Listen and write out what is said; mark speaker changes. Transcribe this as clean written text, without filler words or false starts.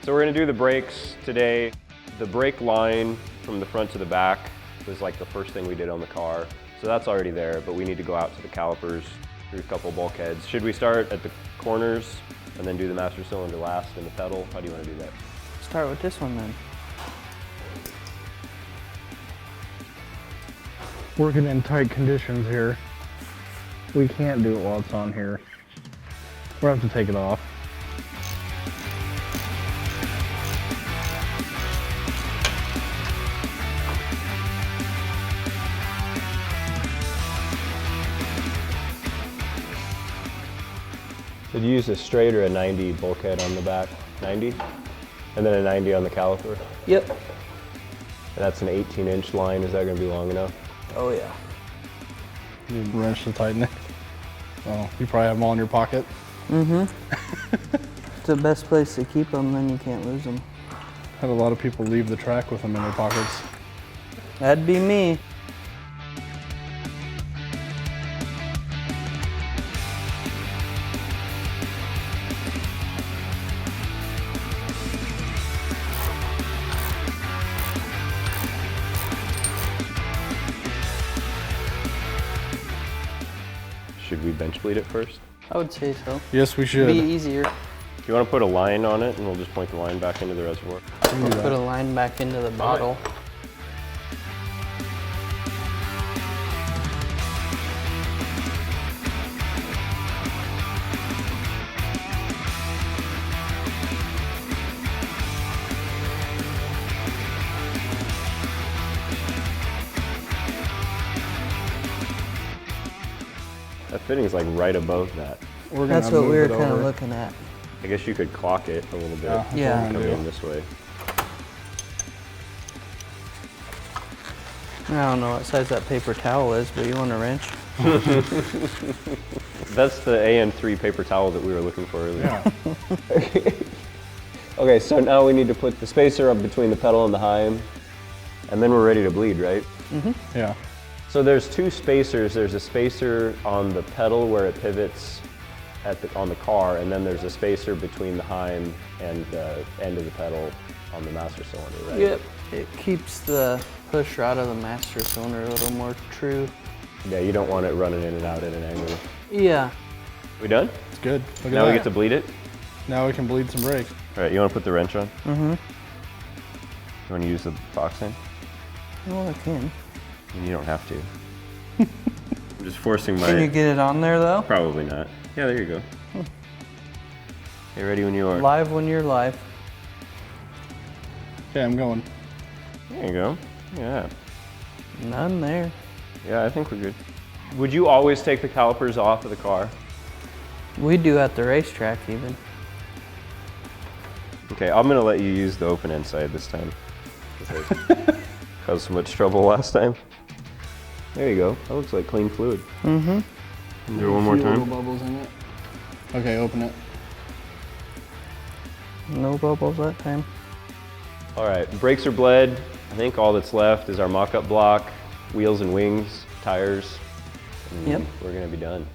Speaker 1: So we're gonna do the brakes today. The brake line from the front to the back was like the first thing we did on the car. So that's already there, but we need to go out to the calipers, through a couple bulkheads. Should we start at the corners and then do the master cylinder last and the pedal? How do you want to do that?
Speaker 2: Start with this one then.
Speaker 3: Working in tight conditions here. We can't do it while it's on here. We'll have to take it off.
Speaker 1: Did you use a straight or a 90 bulkhead on the back? 90? And then a 90 on the caliper?
Speaker 2: Yep.
Speaker 1: And that's an 18-inch line. Is that going to be long enough?
Speaker 2: Oh yeah.
Speaker 3: You need a wrench to tighten it. Oh, you probably have them all in your pocket.
Speaker 2: Mm-hmm. It's the best place to keep them, then you can't lose them.
Speaker 3: Had a lot of people leave the track with them in their pockets.
Speaker 2: That'd be me.
Speaker 1: Should we bench bleed it first?
Speaker 2: I would say so.
Speaker 3: Yes, we should.
Speaker 2: Be easier.
Speaker 1: Do you want to put a line on it and we'll just point the line back into the reservoir?
Speaker 2: We'll put a line back into the bottle.
Speaker 1: That fitting's like right above that.
Speaker 2: That's what we were kind of looking at.
Speaker 1: I guess you could clock it a little bit.
Speaker 2: Yeah.
Speaker 1: Coming in this way.
Speaker 2: I don't know what size that paper towel is, but you want a wrench?
Speaker 1: That's the AN3 paper towel that we were looking for earlier.
Speaker 3: Yeah.
Speaker 1: Okay, so now we need to put the spacer up between the pedal and the heim, and then we're ready to bleed, right?
Speaker 2: Mm-hmm.
Speaker 3: Yeah.
Speaker 1: So there's two spacers. There's a spacer on the pedal where it pivots on the car, and then there's a spacer between the heim and the end of the pedal on the master cylinder, right?
Speaker 2: Yep. It keeps the push rod of the master cylinder a little more true.
Speaker 1: Yeah, you don't want it running in and out at an angle.
Speaker 2: Yeah.
Speaker 1: We done?
Speaker 3: It's good. Look at
Speaker 1: Now
Speaker 3: that.
Speaker 1: we get to bleed it?
Speaker 3: Now we can bleed some brakes.
Speaker 1: All right, you want to put the wrench on?
Speaker 2: Mm-hmm.
Speaker 1: You want to use the box hand?
Speaker 2: Well, I can.
Speaker 1: You don't have to. I'm just forcing my...
Speaker 2: Can you get it on there though?
Speaker 1: Probably not. Yeah, there you go. Okay, ready when you are.
Speaker 2: Live when you're live.
Speaker 3: Okay, I'm going.
Speaker 1: There you go. Yeah.
Speaker 2: None there.
Speaker 1: Yeah, I think we're good. Would you always take the calipers off of the car?
Speaker 2: We do at the racetrack even.
Speaker 1: Okay, I'm gonna let you use the open end side this time. Caused so much trouble last time. There you go. That looks like clean fluid.
Speaker 2: Mm-hmm.
Speaker 1: Do it one more
Speaker 3: Little
Speaker 1: time.
Speaker 3: bubbles in it. Okay, open it.
Speaker 2: No bubbles that time.
Speaker 1: All right, brakes are bled. I think all that's left is our mock-up block, wheels and wings, tires. And
Speaker 2: Yep.
Speaker 1: We're gonna be done.